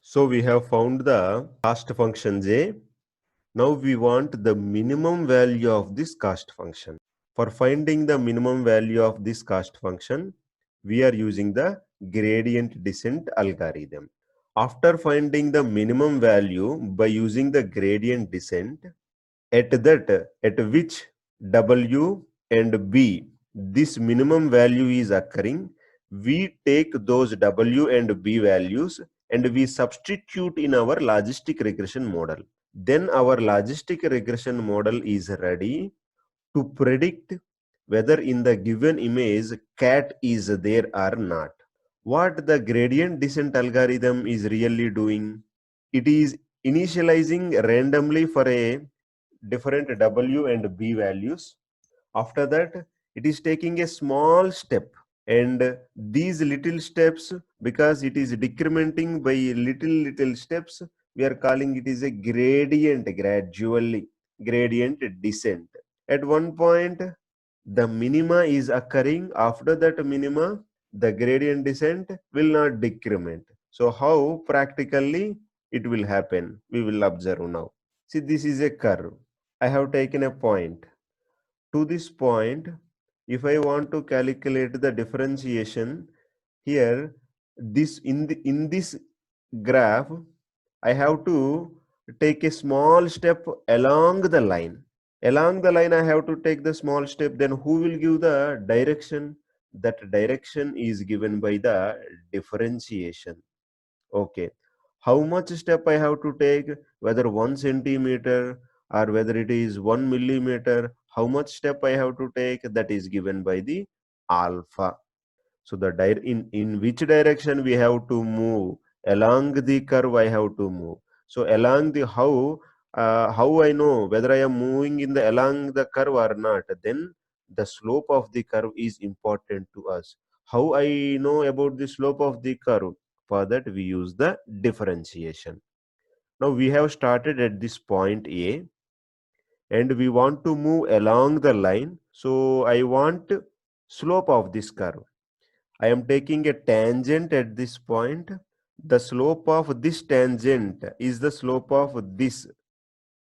So we have found the cost function j. Now we want the minimum value of this cost function. For finding the minimum value of this cost function, we are using the gradient descent algorithm. After finding the minimum value by using the gradient descent, at which w and b this minimum value is occurring, we take those w and b values and we substitute in our logistic regression model. Then our logistic regression model is ready to predict whether in the given image cat is there or not. What the gradient descent algorithm is really doing? It is initializing randomly for a different w and b values. After that, it is taking a small step, and these little steps, because it is decrementing by little steps, we are calling it is a gradient, gradually gradient descent. At one point the minima is occurring. After that minima, the gradient descent will not decrement. So how practically it will happen, we will observe now. See, this is a curve. I have taken a point. To this point, if I want to calculate the differentiation here, in this graph, I have to take a small step along the line. Along the line, I have to take the small step. Then who will give the direction? That direction is given by the differentiation. Okay. How much step I have to take, whether 1 centimeter or whether it is 1 millimeter, how much step I have to take, that is given by the alpha. So the in which direction we have to move, along the curve I have to move. So along the how I know whether I am moving in the along the curve or not, then the slope of the curve is important to us. How I know about the slope of the curve? For that we use the differentiation. Now we have started at this point A and we want to move along the line. So I want slope of this curve. I am taking a tangent at this point. The slope of this tangent is the slope of this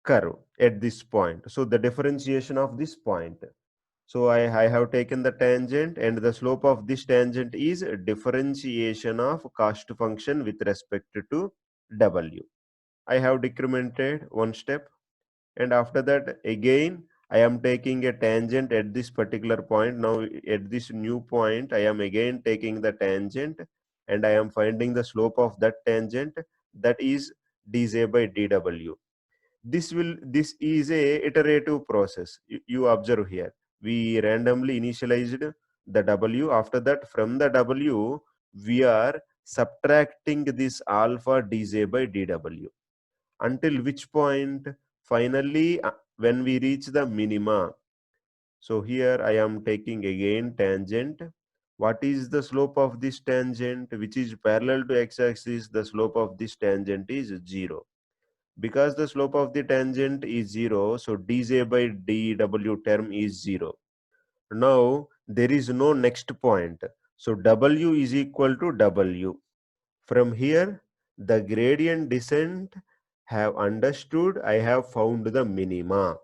curve at this point. So the differentiation of this point. So I have taken the tangent, and the slope of this tangent is differentiation of cost function with respect to w. I have decremented one step, and after that again I am taking a tangent at this particular point. Now at this new point I am again taking the tangent and I am finding the slope of that tangent, that is dz by dw. This is a iterative process. You observe here, we randomly initialized the w. After that, from the w we are subtracting this alpha dz by dw, until which point finally when we reach the minima. So here I am taking again tangent. What is the slope of this tangent, which is parallel to x-axis? The slope of this tangent is 0. Because the slope of the tangent is 0, so dz by dw term is 0. Now there is no next point, so w is equal to w. From here, the gradient descent have understood, I have found the minima.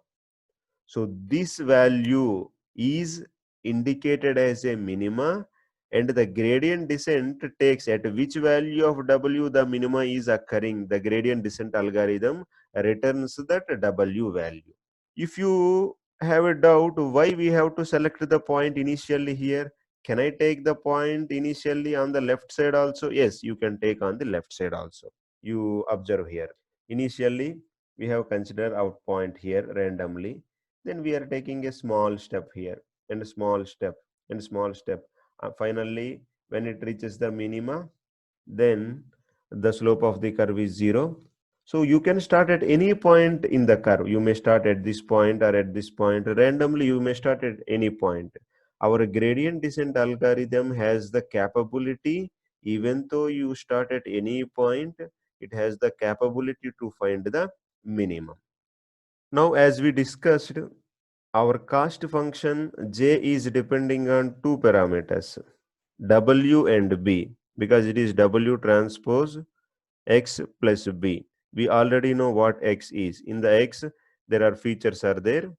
So this value is indicated as a minima, and the gradient descent takes at which value of w the minima is occurring. The gradient descent algorithm returns that w value. If you have a doubt why we have to select the point initially here, can I take the point initially on the left side also? Yes, you can take on the left side also. You observe here, initially we have considered our point here randomly, then we are taking a small step here and a small step and small step. Finally when it reaches the minima, then the slope of the curve is 0. So you can start at any point in the curve. You may start at this point or at this point. Randomly, you may start at any point. Our gradient descent algorithm has the capability, even though you start at any point, it has the capability to find the minimum. Now, as we discussed, our cost function J is depending on two parameters, W and B, because it is W transpose x plus b. We already know what x is. In the x, there are features are there.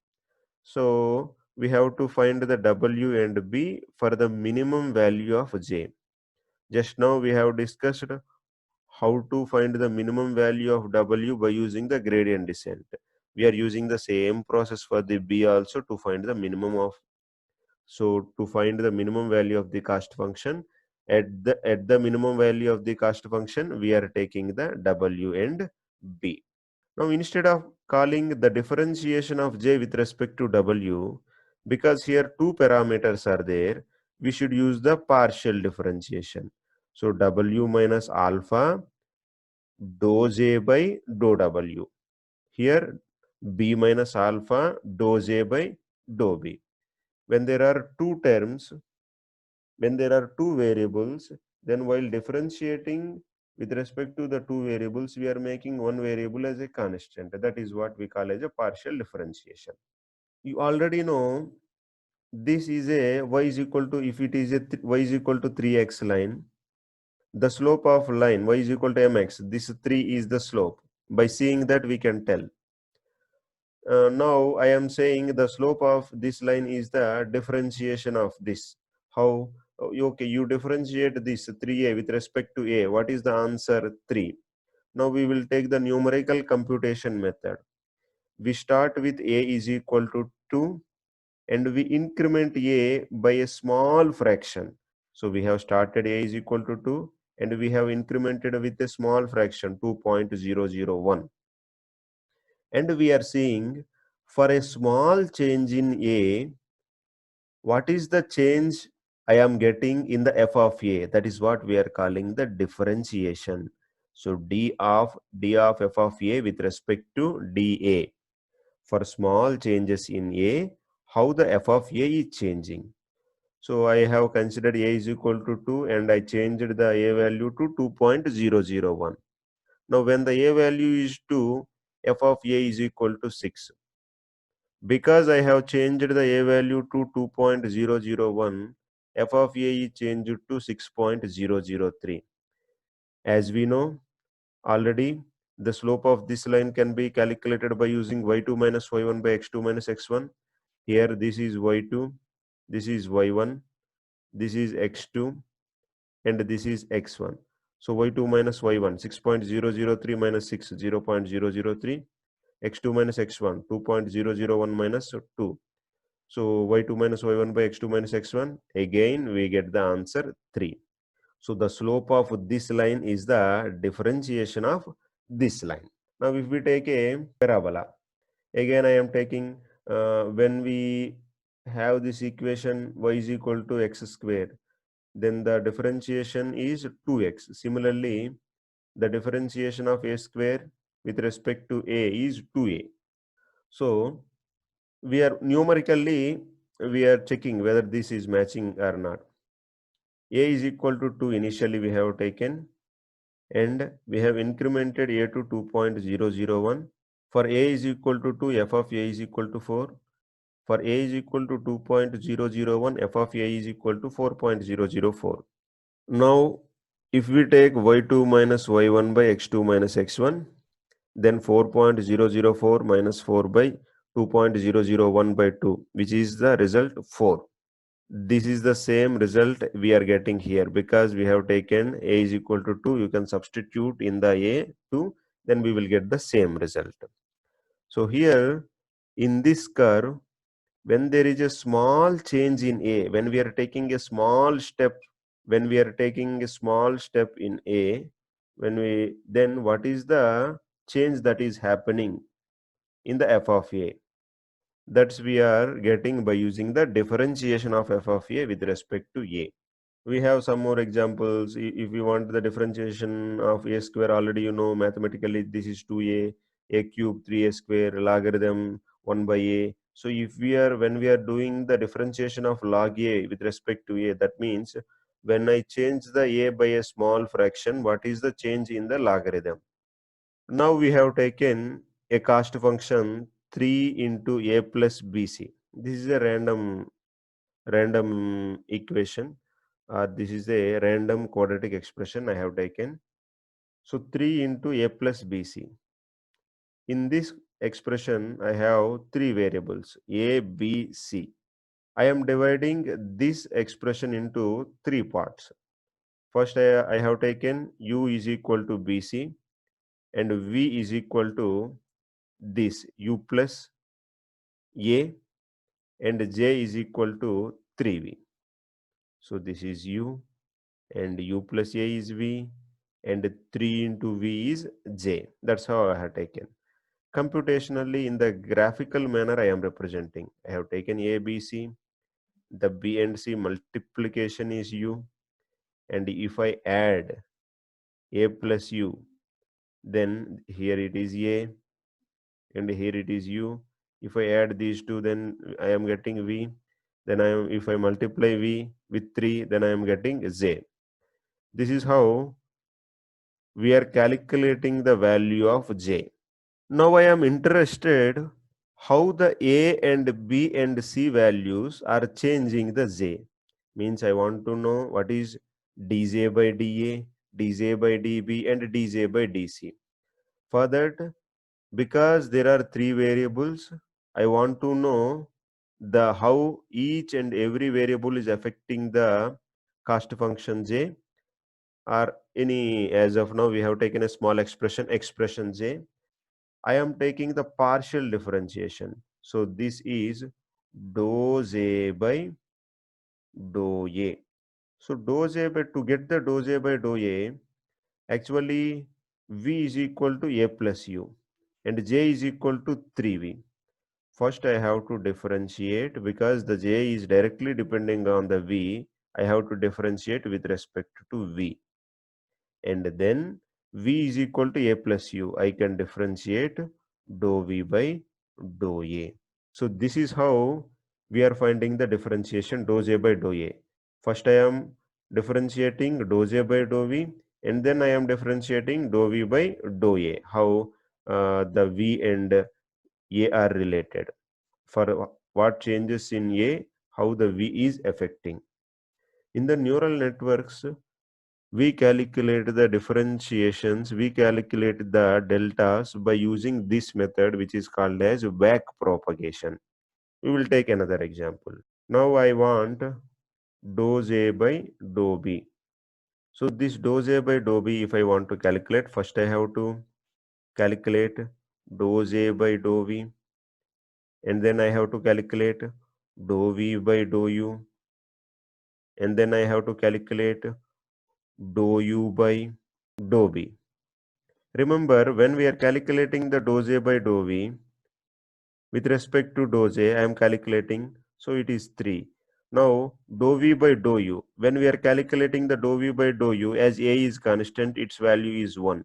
So we have to find the w and b for the minimum value of j. Just now we have discussed how to find the minimum value of w by using the gradient descent. We are using the same process for the b also to find the minimum of. So to find the minimum value of the cost function, at the minimum value of the cost function, we are taking the w and b. Now instead of calling the differentiation of j with respect to w, because here two parameters are there, we should use the partial differentiation. So w minus alpha dou j by dou w. Here b minus alpha dou j by dou b. When there are two terms, when there are two variables, then while differentiating with respect to the two variables, we are making one variable as a constant. That is what we call as a partial differentiation. You already know this is a y is equal to, if it is a y is equal to 3x line, the slope of line y is equal to mx, this 3 is the slope. By seeing that, we can tell. Now I am saying the slope of this line is the differentiation of this. How? Okay, you differentiate this 3a with respect to a. What is the answer? 3. Now we will take the numerical computation method. We start with a is equal to 2 and we increment a by a small fraction. So we have started a is equal to 2 and we have incremented with a small fraction 2.001. And we are seeing for a small change in a, what is the change I am getting in the f of a? That is what we are calling the differentiation. So d of f of a with respect to dA. For small changes in a, how the f of a is changing. So I have considered a is equal to 2 and I changed the a value to 2.001. Now when the a value is 2, f of a is equal to 6. Because I have changed the a value to 2.001, f of a is changed to 6.003. As we know already, the slope of this line can be calculated by using y2 minus y1 by x2 minus x1. Here this is y2, this is y1, this is x2, and this is x1. So y2 minus y1, 6.003 minus 6, 0.003. x2 minus x1, 2.001 minus 2. So y2 minus y1 by x2 minus x1, again we get the answer 3. So the slope of this line is the differentiation of this line. Now if we take a parabola, again I am taking, when we have this equation y is equal to x square, then the differentiation is 2x. Similarly, the differentiation of a square with respect to a is 2a. So we are numerically, we are checking whether this is matching or not. A is equal to 2 initially we have taken and we have incremented a to 2.001. For a is equal to 2, f of a is equal to 4. For a is equal to 2.001, f of a is equal to 4.004. Now if we take y2 minus y1 by x2 minus x1, then 4.004 minus 4 by 2.001 by 2, which is the result 4. This is the same result we are getting here because we have taken a is equal to 2. You can substitute in the a 2, then we will get the same result. So here in this curve, when there is a small change in a, when we are taking a small step, when we are taking a small step in a, then what is the change that is happening in the f of a? That's we are getting by using the differentiation of f of a with respect to a. We have some more examples. If we want the differentiation of a square, already you know mathematically this is 2a cube 3a square logarithm 1 by a. So if we are, when we are doing the differentiation of log a with respect to a, that means when I change the a by a small fraction, what is the change in the logarithm? Now we have taken a cost function 3 into a plus bc. This is a random equation. This is a random quadratic expression I have taken. So 3 into a plus bc. In this expression, I have three variables a, b, c. I am dividing this expression into three parts. First, I have taken u is equal to bc and v is equal to this u plus a and j is equal to 3v. So this is u and u plus a is v and 3 into v is j. That's how I have taken. Computationally, in the graphical manner, I am representing. I have taken a, b, c. The b and c multiplication is u, and if I add a plus u, then here it is a and here it is u. If I add these two, then I am getting v. Then if I multiply v with 3, then I am getting j. This is how we are calculating the value of j. Now I am interested how the a and b and c values are changing the j. Means I want to know what is dj by dA, dj by dB and dj by dC. For that, because there are three variables, I want to know the how each and every variable is affecting the cost function j, or any, as of now we have taken a small expression j. I am taking the partial differentiation. So this is dou j by dou a. So dou j by, to get the dou j by dou a, actually v is equal to a plus u and j is equal to 3v. First I have to differentiate, because the j is directly depending on the v. I have to differentiate with respect to v. And then v is equal to a plus u. I can differentiate dou v by dou a. So this is how we are finding the differentiation dou j by dou a. First I am differentiating dou j by dou v, and then I am differentiating dou v by dou a. How the v and a are related. For what changes in a, how the v is affecting. In the neural networks, we calculate the differentiations, we calculate the deltas by using this method, which is called as back propagation. We will take another example. Now I want dou j by dou b. So this dou j by dou b, if I want to calculate, first I have to calculate dou j by dou v, and then I have to calculate dou v by dou u, and then I have to calculate dou u by dou b. Remember, when we are calculating the dou j by dou v, with respect to dou j, I am calculating, so it is 3. Now, dou v by dou u, when we are calculating the dou v by dou u, as a is constant, its value is 1.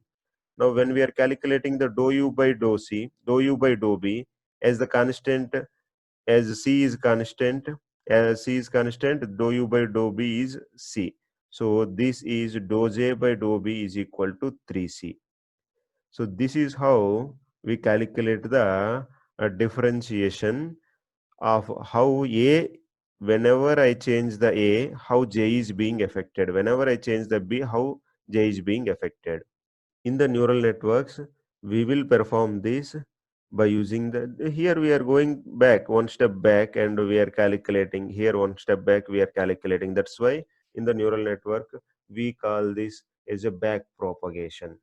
Now, when we are calculating the dou u by dou c, dou u by dou b, as the constant, as c is constant, dou u by dou b is c. So, this is dou j by dou b is equal to 3c. So this is how we calculate the differentiation of how a, whenever I change the a, how j is being affected. Whenever I change the b, how j is being affected. In the neural networks, we will perform this by using the, here we are going back, one step back, and we are calculating, here one step back, we are calculating. That's why in the neural network, we call this as a back propagation.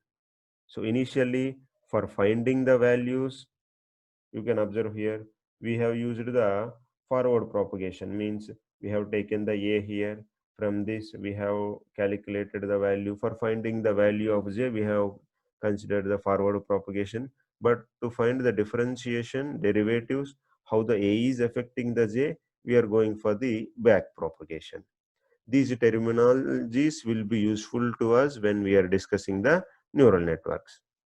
So initially, for finding the values, you can observe here, we have used the forward propagation, means we have taken the a here. From this, we have calculated the value. For finding the value of j, we have considered the forward propagation. But to find the differentiation, derivatives, how the a is affecting the j, we are going for the back propagation. These terminologies will be useful to us when we are discussing the neural networks.